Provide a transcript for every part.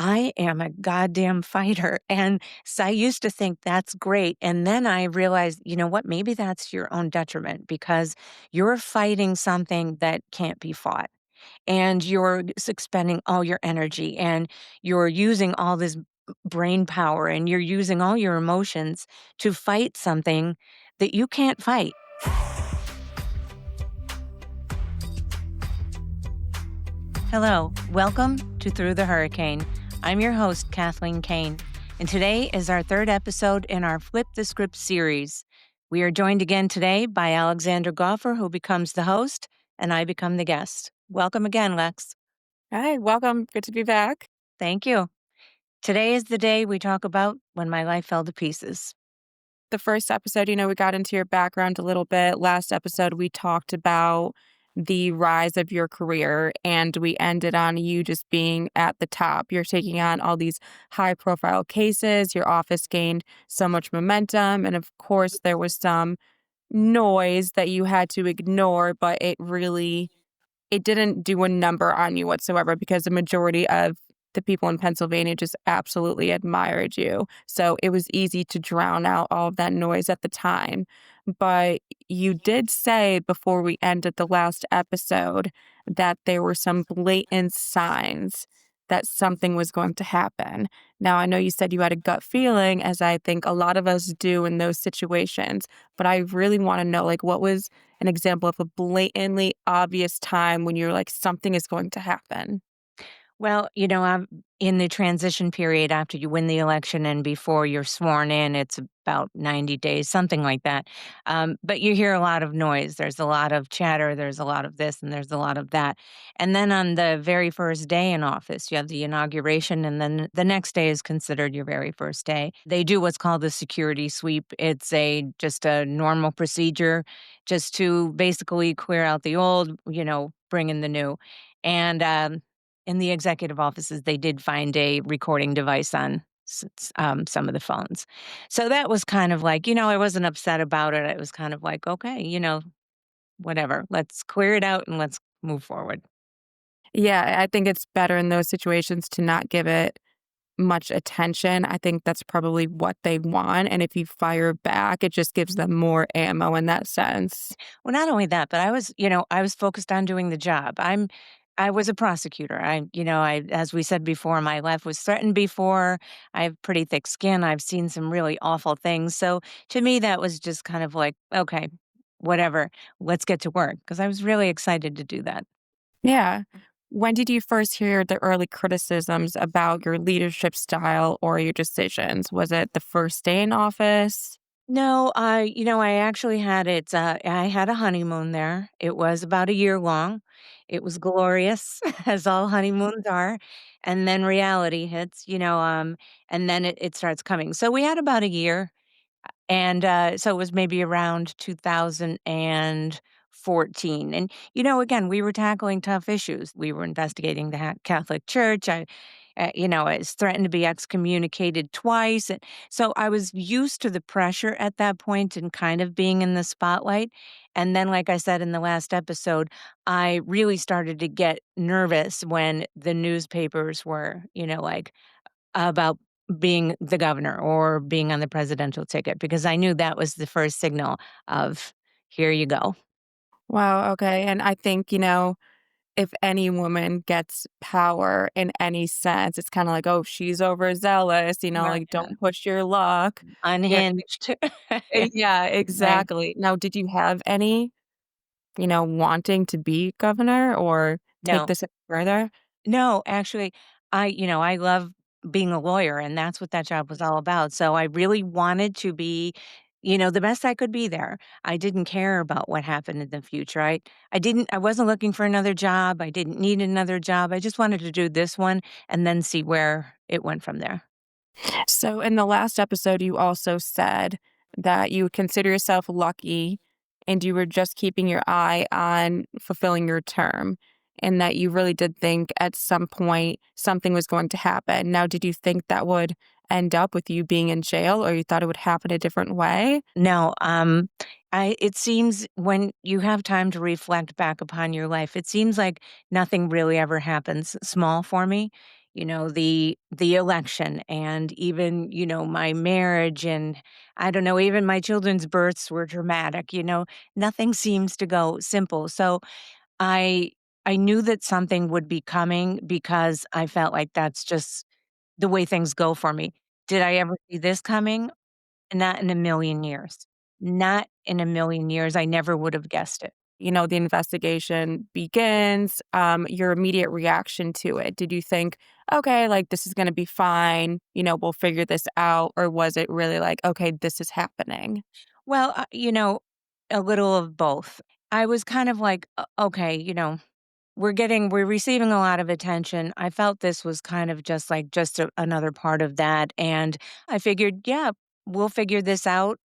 I am a goddamn fighter. And so I used to think that's great. And then I realized, you know what? Maybe that's your own detriment because you're fighting something that can't be fought and you're expending all your energy and you're using all this brain power and you're using all your emotions to fight something that you can't fight. Hello, welcome to Through the Hurricane. I'm your host, Kathleen Kane, and today is our third episode in our Flip the Script series. We are joined again today by Alexander Goffer, who becomes the host, and I become the guest. Welcome again, Lex. Hi, welcome. Good to be back. Thank you. Today is the day we talk about when my life fell to pieces. The first episode, we got into your background a little bit. Last episode, we talked about the rise of your career, and we ended on you just being at the top. You're taking on all these high profile cases. Your office gained so much momentum. And of course, there was some noise that you had to ignore, but it didn't do a number on you whatsoever because the majority of the people in Pennsylvania just absolutely admired you. So it was easy to drown out all of that noise at the time. But you did say before we ended the last episode that there were some blatant signs that something was going to happen. Now, I know you said you had a gut feeling, as I think a lot of us do in those situations, but I really want to know, like, what was an example of a blatantly obvious time when you're like, something is going to happen? Well, I'm in the transition period after you win the election and before you're sworn in. It's about 90 days, something like that. But you hear a lot of noise. There's a lot of chatter. There's a lot of this and there's a lot of that. And then on the very first day in office, you have the inauguration, and then the next day is considered your very first day. They do what's called the security sweep. It's just a normal procedure just to basically clear out the old, bring in the new. And in the executive offices, they did find a recording device on some of the phones. So that was kind of like, I wasn't upset about it. It was kind of like, okay, whatever. Let's clear it out and let's move forward. Yeah, I think it's better in those situations to not give it much attention. I think that's probably what they want. And if you fire back, it just gives them more ammo in that sense. Well, not only that, but I was focused on doing the job. I was a prosecutor. As we said before, my life was threatened before. I have pretty thick skin. I've seen some really awful things. So to me, that was just kind of like, okay, whatever, let's get to work because I was really excited to do that. Yeah. When did you first hear the early criticisms about your leadership style or your decisions? Was it the first day in office? No, I actually I had a honeymoon there. It was about a year long. It was glorious, as all honeymoons are. And then reality hits, and then it starts coming. So we had about a year. And, so it was maybe around 2014. And, again, we were tackling tough issues. We were investigating the Catholic Church. I was threatened to be excommunicated twice. And so I was used to the pressure at that point and kind of being in the spotlight. And then, like I said in the last episode, I really started to get nervous when the newspapers were, like, about being the governor or being on the presidential ticket because I knew that was the first signal of, "Here you go." Wow. Okay. And I think, if any woman gets power in any sense, it's kind of like, oh, she's overzealous, Right, like don't push your luck. Yeah. unhinged. Yeah, Right. exactly. Now, did you have any, wanting to be governor or take No. this any further? No, actually, I love being a lawyer, and that's what that job was all about. So I really wanted to be, the best I could be there. I didn't care about what happened in the future. I wasn't looking for another job. I didn't need another job. I just wanted to do this one and then see where it went from there. So, in the last episode, you also said that you consider yourself lucky and you were just keeping your eye on fulfilling your term, and that you really did think at some point something was going to happen. Now, did you think that would end up with you being in jail, or you thought it would happen a different way? No, it seems when you have time to reflect back upon your life, it seems like nothing really ever happens small for me. the election and even, my marriage and I don't know, even my children's births were dramatic, nothing seems to go simple. So I I knew that something would be coming because I felt like that's just the way things go for me. Did I ever see this coming? Not in a million years. Not in a million years. I never would have guessed it. The investigation begins, your immediate reaction to it. Did you think, okay, like this is going to be fine, we'll figure this out? Or was it really like, okay, this is happening? Well, a little of both. I was kind of like, Okay, we're receiving a lot of attention. I felt this was kind of just like another part of that. And I figured, yeah, we'll figure this out,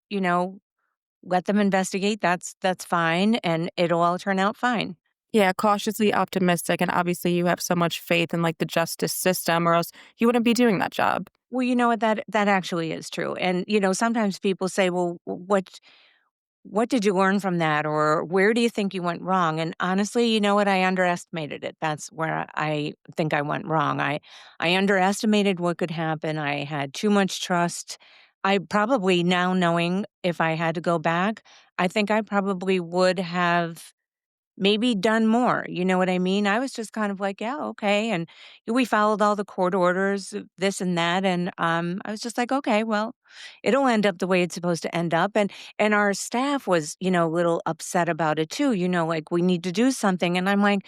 let them investigate. That's fine. And it'll all turn out fine. Yeah, cautiously optimistic. And obviously, you have so much faith in like the justice system, or else you wouldn't be doing that job. Well, you know what? That actually is true. And, sometimes people say, well, what did you learn from that? Or where do you think you went wrong? And honestly, you know what? I underestimated it. That's where I think I went wrong. I underestimated what could happen. I had too much trust. I probably now knowing if I had to go back, I think I probably would have maybe done more, you know what I mean? I was just kind of like, "Yeah, okay," and we followed all the court orders, this and that, and, I was just like, "Okay, well, it'll end up the way it's supposed to end up," and our staff was, a little upset about it too, like, "We need to do something," and I'm like,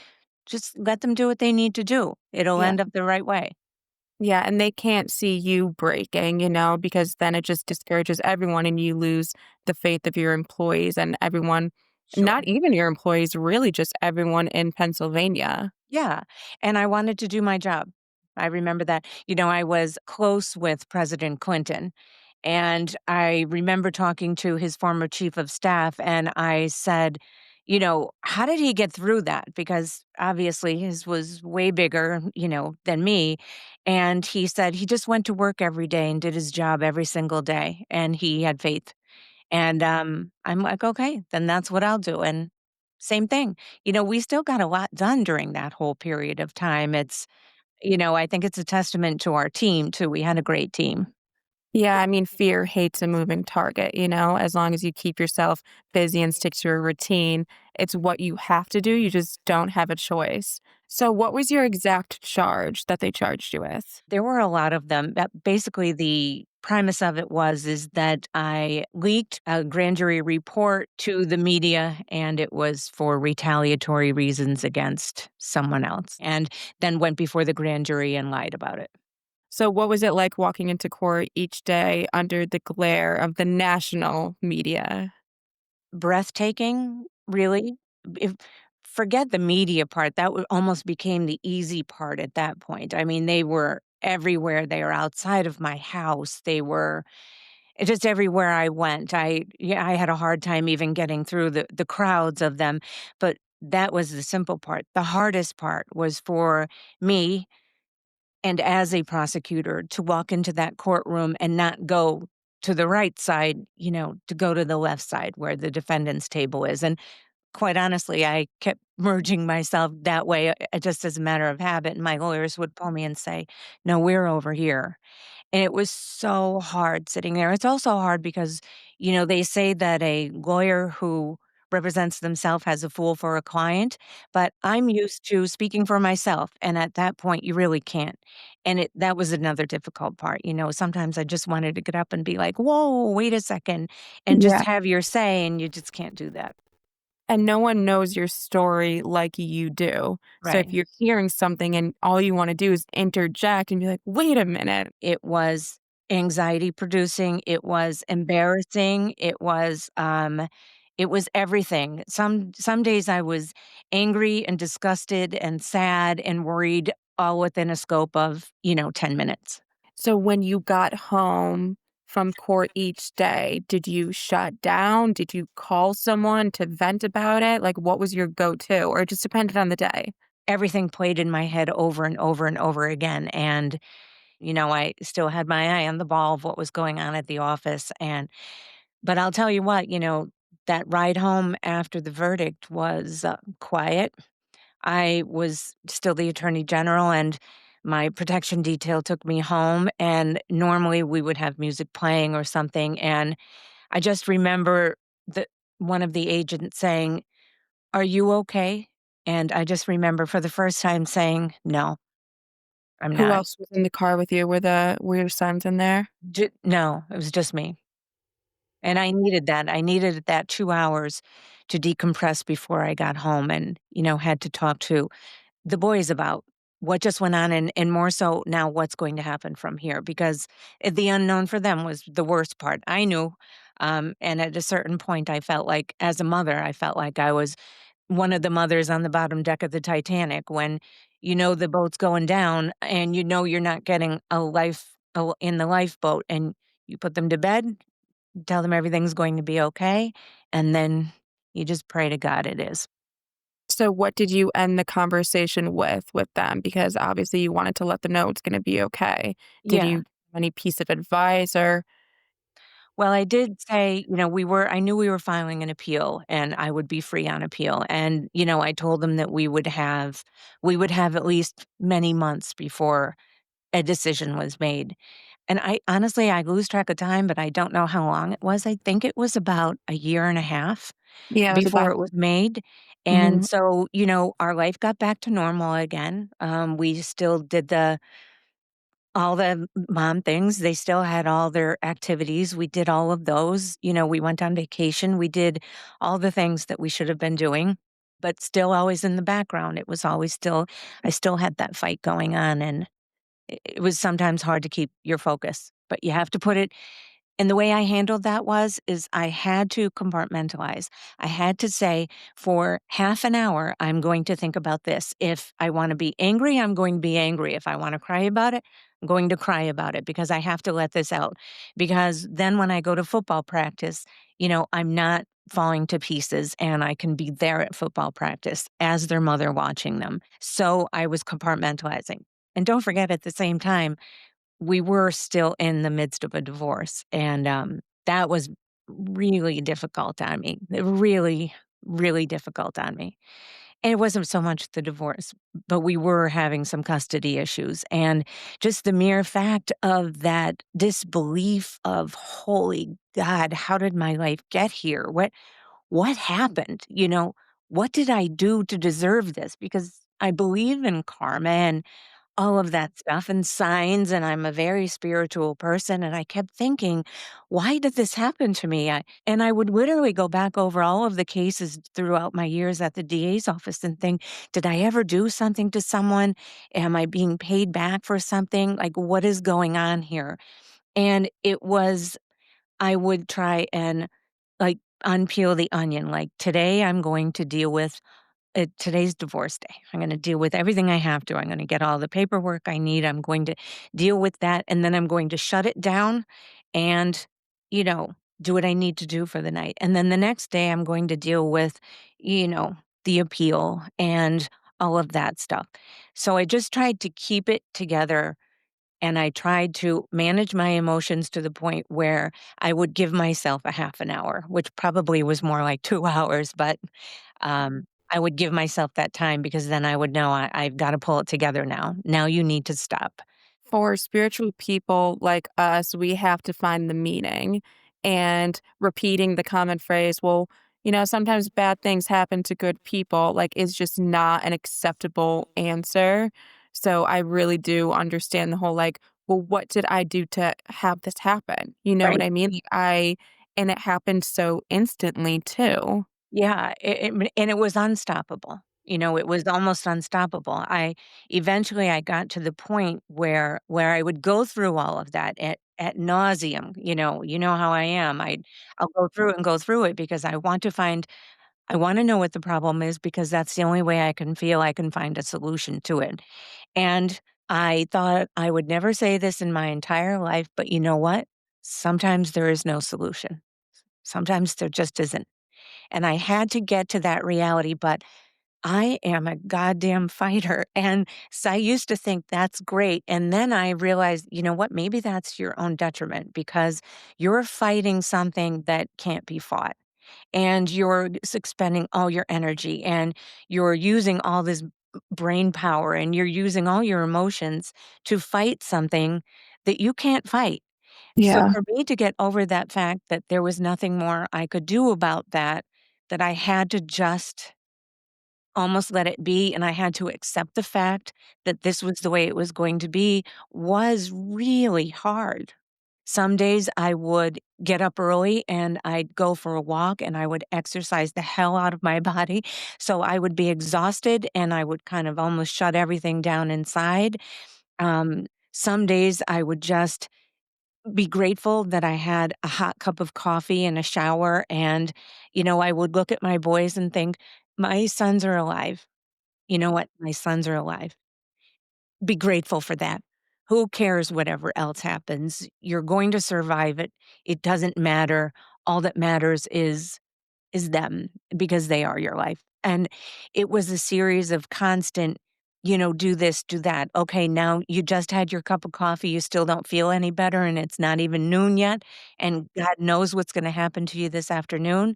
"Just let them do what they need to do. It'll Yeah. end up the right way." Yeah. And they can't see you breaking, because then it just discourages everyone and you lose the faith of your employees and everyone, not Sure. even your employees, really just everyone in Pennsylvania. Yeah, and I wanted to do my job. I remember that. I was close with President Clinton, and I remember talking to his former chief of staff, and I said, "How did he get through that?" Because obviously his was way bigger, than me. And he said he just went to work every day and did his job every single day, and he had faith. And, I'm like, "Okay, then that's what I'll do," and same thing. We still got a lot done during that whole period of time. I think it's a testament to our team too. We had a great team. Yeah, I mean, fear hates a moving target, as long as you keep yourself busy and stick to your routine, it's what you have to do. You just don't have a choice. So, what was your exact charge that they charged you with? There were a lot of them. Basically, the premise of it is that I leaked a grand jury report to the media, and it was for retaliatory reasons against someone else, and then went before the grand jury and lied about it. So, what was it like walking into court each day under the glare of the national media? Breathtaking, really. If Forget the media part, that would almost became the easy part at that point. I mean, they were everywhere, they were outside of my house, they were just everywhere I went. I had a hard time even getting through the crowds of them, but that was the simple part. The hardest part was for me and as a prosecutor to walk into that courtroom and not go to the right side, to go to the left side where the defendant's table is. And quite honestly, I kept merging myself that way just as a matter of habit. And my lawyers would pull me and say, "No, we're over here." And it was so hard sitting there. It's also hard because, they say that a lawyer who represents themselves has a fool for a client, but I'm used to speaking for myself. And at that point, you really can't. And that was another difficult part. Sometimes I just wanted to get up and be like, whoa, wait a second, and just Yeah. have your say. And you just can't do that. And no one knows your story like you do. So, if Right. you're hearing something and all you want to do is interject and be like, wait a minute. It was anxiety producing, it was embarrassing, it was everything. Some days I was angry and disgusted and sad and worried all within a scope of, 10 minutes. So, when you got home from court each day, did you shut down? Did you call someone to vent about it? Like, what was your go to? Or it just depended on the day? Everything played in my head over and over and over again, and, I still had my eye on the ball of what was going on at the office, but I'll tell you what, that ride home after the verdict was, quiet. I was still the attorney general, and my protection detail took me home, and normally we would have music playing or something, and I just remember the one of the agents saying, "Are you okay?" And I just remember for the first time saying, "No, I'm Who not." else was in the car with you? Were your sons in there? No, it was just me, and I needed that. I needed that 2 hours to decompress before I got home and, had to talk to the boys about what just went on and more so now what's going to happen from here because the unknown for them was the worst part. I knew, and at a certain point, I felt like as a mother, I felt like I was one of the mothers on the bottom deck of the Titanic when the boat's going down and you're not getting in the lifeboat and you put them to bed, tell them everything's going to be okay, and then you just pray to God it is. So what did you end the conversation with them? Because obviously you wanted to let them know it's gonna be okay. Did Yeah. you any piece of advice or Well, I did say, I knew we were filing an appeal and I would be free on appeal. And, I told them that we would have at least many months before a decision was made. And I honestly, I lose track of time, but I don't know how long it was. I think it was about a year and a half yeah, it was before about it was made. And mhm. so, our life got back to normal again. We still did all the mom things. They still had all their activities. We did all of those. We went on vacation. We did all the things that we should have been doing, but still always in the background. It was always still, I still had that fight going on. And it was sometimes hard to keep your focus, but you have to put it and the way I handled that is I had to compartmentalize. I had to say, for half an hour, I'm going to think about this. If I want to be angry, I'm going to be angry. If I want to cry about it, I'm going to cry about it because I have to let this out. Because then when I go to football practice, I'm not falling to pieces and I can be there at football practice as their mother watching them. So I was compartmentalizing. And don't forget at the same time, we were still in the midst of a divorce, and, that was really difficult on me. Really, really difficult on me. And it wasn't so much the divorce, but we were having some custody issues, and just the mere fact of that disbelief of, "Holy God, how did my life get here? What happened?" "What did I do to deserve this?" Because I believe in karma and all of that stuff and signs, and I'm a very spiritual person, and I kept thinking, "Why did this happen to me?" I would literally go back over all of the cases throughout my years at the DA's office and think, "Did I ever do something to someone? Am I being paid back for something? Like, what is going on here?" And I would try and, like, unpeel the onion, like, today I'm going to deal with today's divorce day. I'm going to deal with everything I have to. I'm going to get all the paperwork I need. I'm going to deal with that. And then I'm going to shut it down and, you know, do what I need to do for the night. And then the next day, I'm going to deal with, you know, the appeal and all of that stuff. So I just tried to keep it together and I tried to manage my emotions to the point where I would give myself a half an hour, which probably was more like 2 hours, but, I would give myself that time because then I would know I've gotta pull it together now. Now you need to stop. For spiritual people like us, we have to find the meaning and repeating the common phrase, well, sometimes bad things happen to good people, like, is just not an acceptable answer. So I really do understand the whole, like, well, what did I do to have this happen? You know what Right. I mean? And it happened so instantly too. Yeah, and it was unstoppable. It was almost unstoppable. I got to the point where I would go through all of that at nauseum. You know how I am. I'll go through it and go through it because I want to know what the problem is because that's the only way I can feel I can find a solution to it. And I thought I would never say this in my entire life, but you know what? Sometimes there is no solution. Sometimes there just isn't. And I had to get to that reality, but I am a goddamn fighter. And so I used to think that's great. And then I realized, you know what? Maybe that's your own detriment because you're fighting something that can't be fought and you're expending all your energy and you're using all this. brain power and you're using all your emotions to fight something that you can't fight. So Yeah. for me to get over that fact that there was nothing more I could do about that, that I had to just almost let it be and I had to accept the fact that this was the way it was going to be was really hard. Some days I would get up early and I'd go for a walk and I would exercise the hell out of my body. So I would be exhausted and I would kind of almost shut everything down inside. Some days I would just be grateful that I had a hot cup of coffee and a shower. And, I would look at my boys and think, my sons are alive. You know what? My sons are alive. Be grateful for that. Who cares whatever else happens? You're going to survive it. It doesn't matter. All that matters is them because they are your life. And it was a series of constant, do this, do that. Okay, now you just had your cup of coffee, you still don't feel any better and it's not even noon yet and God knows what's going to happen to you this afternoon.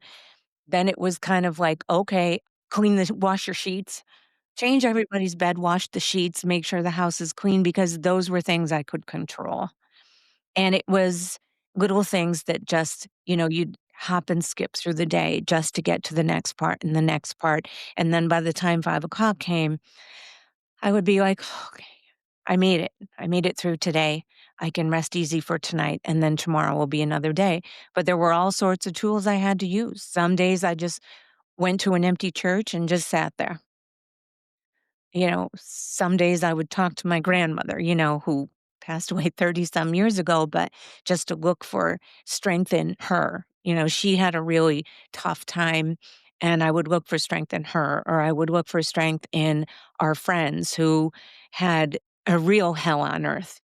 Then it was kind of like, okay, wash your sheets, change everybody's bed, wash the sheets, make sure the house is clean because those were things I could control. And it was little things that just, you'd hop and skip through the day just to get to the next part and the next part. And then by the time 5 o'clock came, I would be like, okay, I made it. I made it through today. I can rest easy for tonight. And then tomorrow will be another day. But there were all sorts of tools I had to use. Some days I just went to an empty church and just sat there. Some days I would talk to my grandmother, who passed away 30 some years ago, but just to look for strength in her. She had a really tough time, and I would look for strength in her, or I would look for strength in our friends who had a real hell on earth,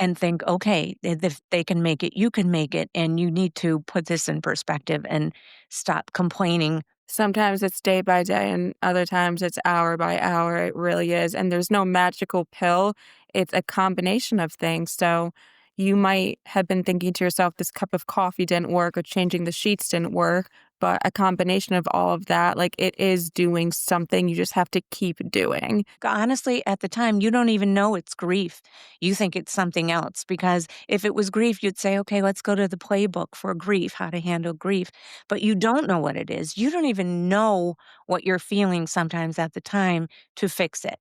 and think, okay, if they can make it, you can make it. And you need to put this in perspective and stop complaining. Sometimes it's day by day, and other times it's hour by hour. It really is. And there's no magical pill, it's a combination of things. So you might have been thinking to yourself, this cup of coffee didn't work, or changing the sheets didn't work. But a combination of all of that, like it is doing something. You just have to keep doing. Honestly, at the time, you don't even know it's grief. You think it's something else because if it was grief, you'd say, okay, let's go to the playbook for grief, how to handle grief. But you don't know what it is. You don't even know what you're feeling sometimes at the time to fix it.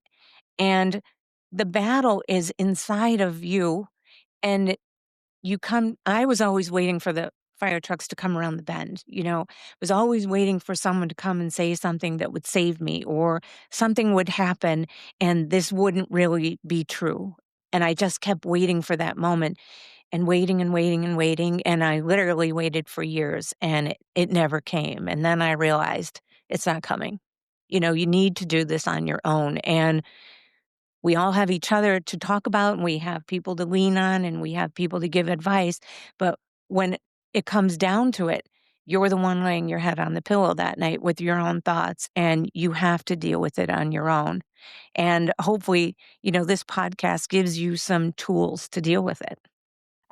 And the battle is inside of you. And I was always waiting for the fire trucks to come around the bend, was always waiting for someone to come and say something that would save me or something would happen and this wouldn't really be true. And I just kept waiting for that moment and waiting and waiting and waiting. And I literally waited for years and it never came. And then I realized it's not coming. You need to do this on your own. And we all have each other to talk about and we have people to lean on and we have people to give advice. But when it comes down to it, you're the one laying your head on the pillow that night with your own thoughts and you have to deal with it on your own. And hopefully, this podcast gives you some tools to deal with it.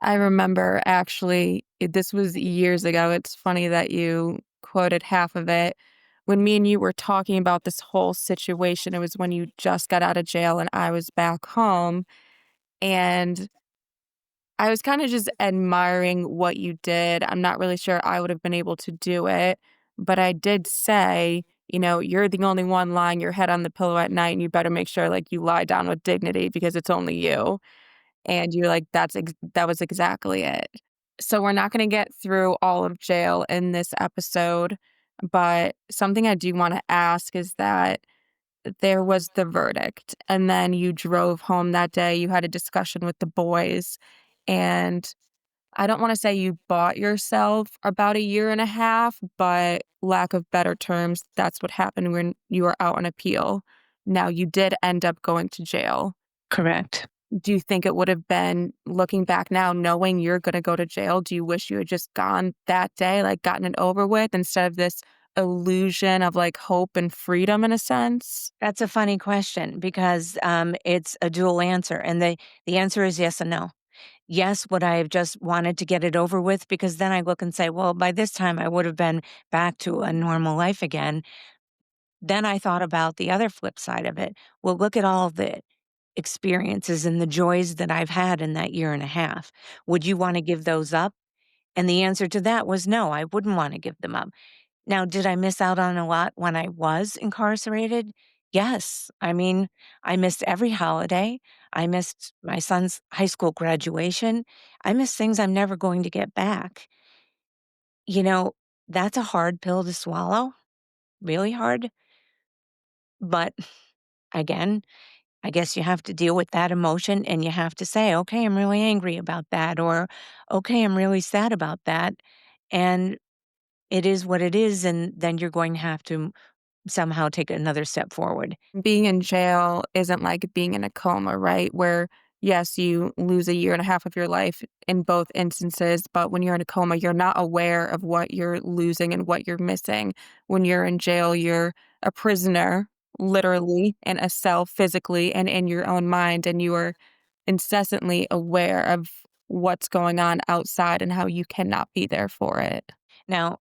I remember actually, this was years ago. It's funny that you quoted half of it. When me and you were talking about this whole situation, it was when you just got out of jail and I was back home. And I was kind of just admiring what you did. I'm not really sure I would have been able to do it. But I did say, you're the only one lying your head on the pillow at night, and you better make sure like you lie down with dignity because it's only you. And you're like, that was exactly it. So we're not gonna get through all of jail in this episode, but something I do wanna ask is that there was the verdict, and then you drove home that day, you had a discussion with the boys, and I don't wanna say you bought yourself about a year and a half, but lack of better terms, that's what happened when you were out on appeal. Now, you did end up going to jail. Correct. Do you think it would have been looking back now, knowing you're gonna go to jail, do you wish you had just gone that day, like, gotten it over with instead of this illusion of, like, hope and freedom in a sense? That's a funny question because it's a dual answer. And the answer is yes and no. Yes, would I have just wanted to get it over with? Because then I look and say, well, by this time I would have been back to a normal life again. Then I thought about the other flip side of it. Well, look at all the experiences and the joys that I've had in that year and a half. Would you wanna give those up? And the answer to that was no, I wouldn't wanna give them up. Now, did I miss out on a lot when I was incarcerated? Yes. I mean, I missed every holiday. I missed my son's high school graduation. I missed things I'm never going to get back. You know, that's a hard pill to swallow, really hard. But again, I guess you have to deal with that emotion and you have to say, okay, I'm really angry about that, or okay, I'm really sad about that. And it is what it is. And then you're going to have to somehow take another step forward. Being in jail isn't like being in a coma, right? Where, yes, you lose a year and a half of your life in both instances, but when you're in a coma, you're not aware of what you're losing and what you're missing. When you're in jail, you're a prisoner, literally, in a cell physically and in your own mind, and you are incessantly aware of what's going on outside and how you cannot be there for it. Now,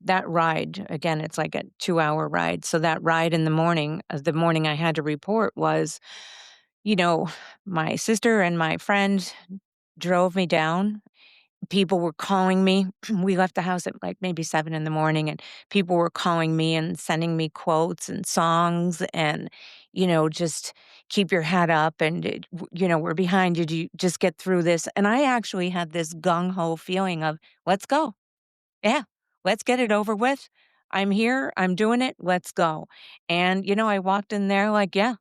that ride, again, it's like a 2-hour ride. So that ride in the morning I had to report was, you know, my sister and my friend drove me down. People were calling me. We left the house at like maybe 7 in the morning, and people were calling me and sending me quotes and songs and, just keep your head up and, we're behind you. You just get through this. And I actually had this gung ho feeling of, let's go. Yeah, let's get it over with. I'm here. I'm doing it. Let's go. And, I walked in there like, yeah,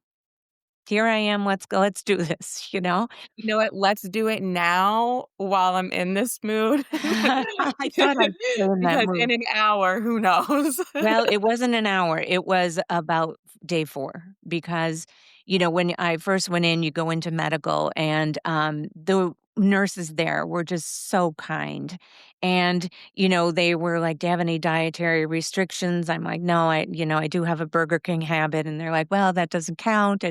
here I am. Let's go. Let's do this. You know what? Let's do it now while I'm in this mood. I thought I'd stay in that Because in mood. an hour, who knows? Well, it wasn't an hour, it was about day 4 because, when I first went in, you go into medical and, the nurses there were just so kind, and, they were like, "Do you have any dietary restrictions?" I'm like, "No, I do have a Burger King habit," and they're like, "Well, that doesn't count,"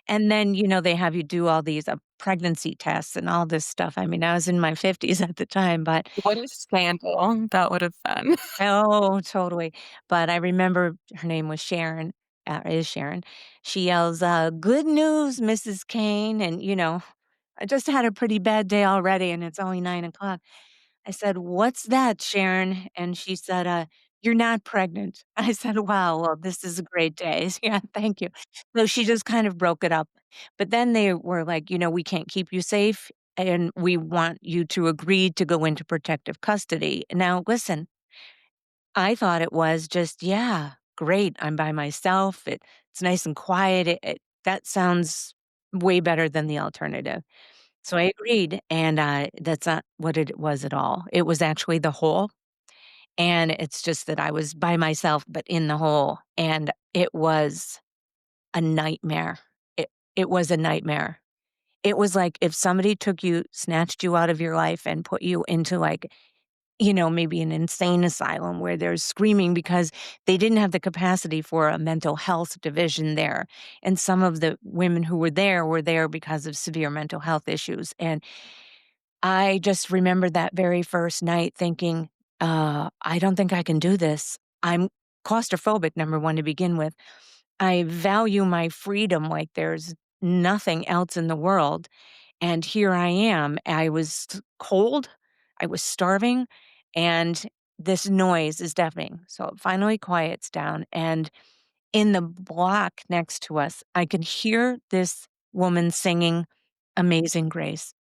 and then, they have you do all these, pregnancy tests and all this stuff. I mean, I was in my 50s at the time, but What a scandal that would have been. oh, totally. But I remember her name was Sharon, is Sharon. She yells, "Good news, Mrs. Kane." And, I just had a pretty bad day already and it's only 9 o'clock. I said, "What's that, Sharon?" And she said, "You're not pregnant." I said, "Wow, well, this is a great day." Yeah, thank you. So she just kind of broke it up. But then they were like, "We can't keep you safe and we want you to agree to go into protective custody." Now, listen, I thought it was just, yeah, great. I'm by myself. It's nice and quiet. That sounds way better than the alternative. So I agreed, and that's not what it was at all. It was actually the hole, and it's just that I was by myself, but in the hole, and it was a nightmare. It was a nightmare. It was like if somebody snatched you out of your life and put you into like maybe an insane asylum where they're screaming because they didn't have the capacity for a mental health division there. And some of the women who were there because of severe mental health issues. And I just remember that very first night thinking, I don't think I can do this. I'm claustrophobic, number one, to begin with. I value my freedom like there's nothing else in the world. And here I am. I was cold, I was starving, and this noise is deafening. So it finally quiets down. And in the block next to us, I could hear this woman singing Amazing Grace,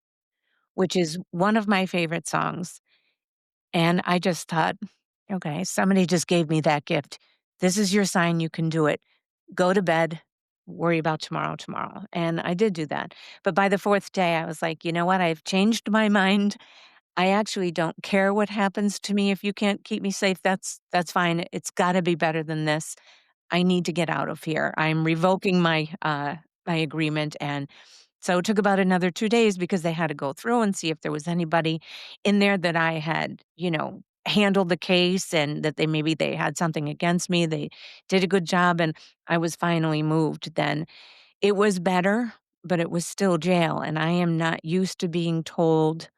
which is one of my favorite songs. And I just thought, okay, somebody just gave me that gift. This is your sign you can do it. Go to bed, worry about tomorrow. And I did do that. But by the 4th day, I was like, you know what? I've changed my mind. I actually don't care what happens to me. If you can't keep me safe, that's fine. It's got to be better than this. I need to get out of here. I'm revoking my agreement. And so it took about another 2 days because they had to go through and see if there was anybody in there that I had, handled the case and that they had something against me. They did a good job and I was finally moved then. It was better, but it was still jail, and I am not used to being told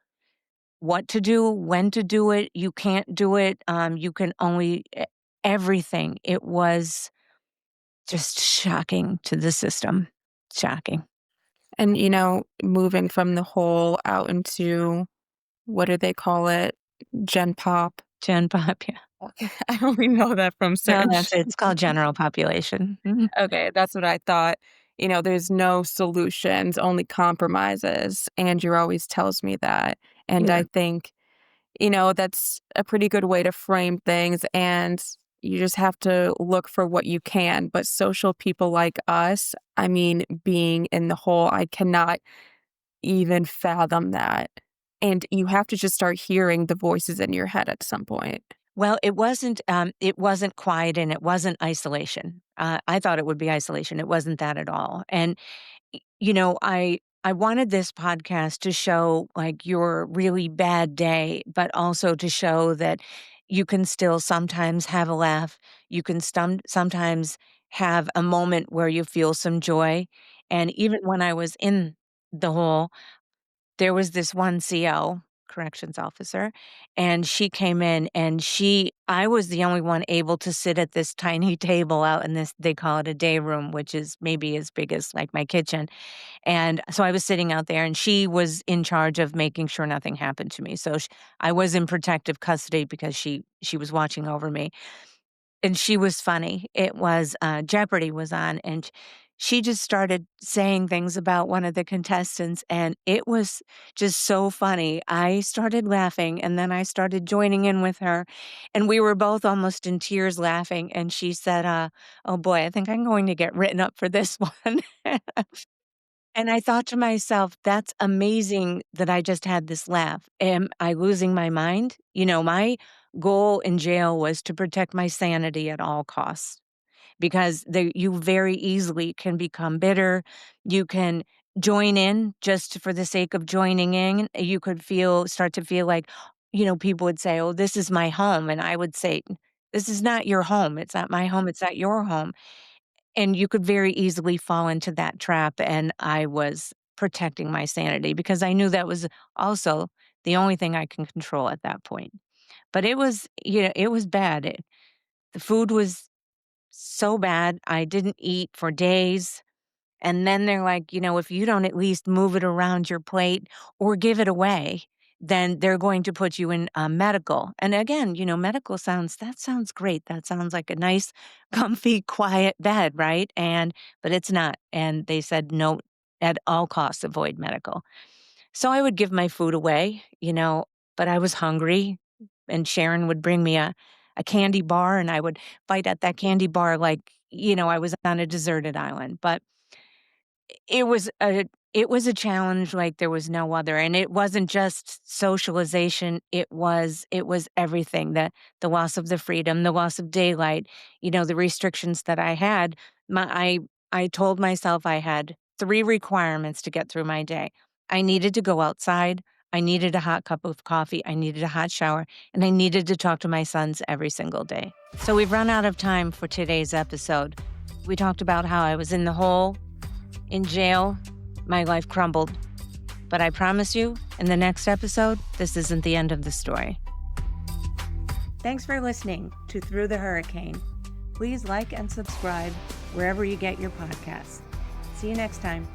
what to do, when to do it. You can't do it. You can only everything. It was. Just shocking to the system. Shocking. And, moving from the hole out into what do they call it? Gen Pop. Gen Pop, yeah. Okay. I only know that from No, search. that's it. It's called general population. Mhm. Okay, that's what I thought. There's no solutions, only compromises, and your always tells me that. And Yeah. I think, that's a pretty good way to frame things, and you just have to look for what you can. But social people like us, I mean, being in the hole, I cannot even fathom that. And you have to just start hearing the voices in your head at some point. Well, it wasn't quiet and it wasn't isolation. I thought it would be isolation. It wasn't that at all. And I wanted this podcast to show like your really bad day, but also to show that you can still sometimes have a laugh. You can sometimes have a moment where you feel some joy. And even when I was in the hole, there was this one CO, corrections officer, and she came in and I was the only one able to sit at this tiny table out in this, they call it a day room, which is maybe as big as like my kitchen. And so I was sitting out there and she was in charge of making sure nothing happened to me. So I was in protective custody because she was watching over me. And she was funny. It was, Jeopardy was on, and she just started saying things about one of the contestants, and it was just so funny. I started laughing, and then I started joining in with her, and we were both almost in tears laughing, and she said, "Oh boy, I think I'm going to get written up for this one." And I thought to myself, "That's amazing that I just had this laugh. Am I losing my mind?" My goal in jail was to protect my sanity at all costs because you very easily can become bitter. You can join in just for the sake of joining in. You could start to feel like, people would say, "Oh, this is my home." And I would say, "This is not your home. It's not my home. It's not your home." And you could very easily fall into that trap, and I was protecting my sanity because I knew that was also the only thing I can control at that point. But it was bad. The food was so bad, I didn't eat for days. And then they're like, "If you don't at least move it around your plate or give it away, then they're going to put you in, medical." And again, medical that sounds great. That sounds like a nice, comfy, quiet bed, right? But it's not. And they said, "No, at all costs, avoid medical." So I would give my food away, but I was hungry, and Sharon would bring me a candy bar, and I would bite at that candy bar like, I was on a deserted island. But it was a it was a challenge like there was no other, and it wasn't just socialization, it was everything, the loss of the freedom, the loss of daylight, the restrictions that I had. My I told myself I had 3 requirements to get through my day. I needed to go outside, I needed a hot cup of coffee, I needed a hot shower, and I needed to talk to my sons every single day. So we've run out of time for today's episode. We talked about how I was in the hole, in jail, my life crumbled. But I promise you, in the next episode, this isn't the end of the story. Thanks for listening to Through the Hurricane. Please like and subscribe wherever you get your podcasts. See you next time.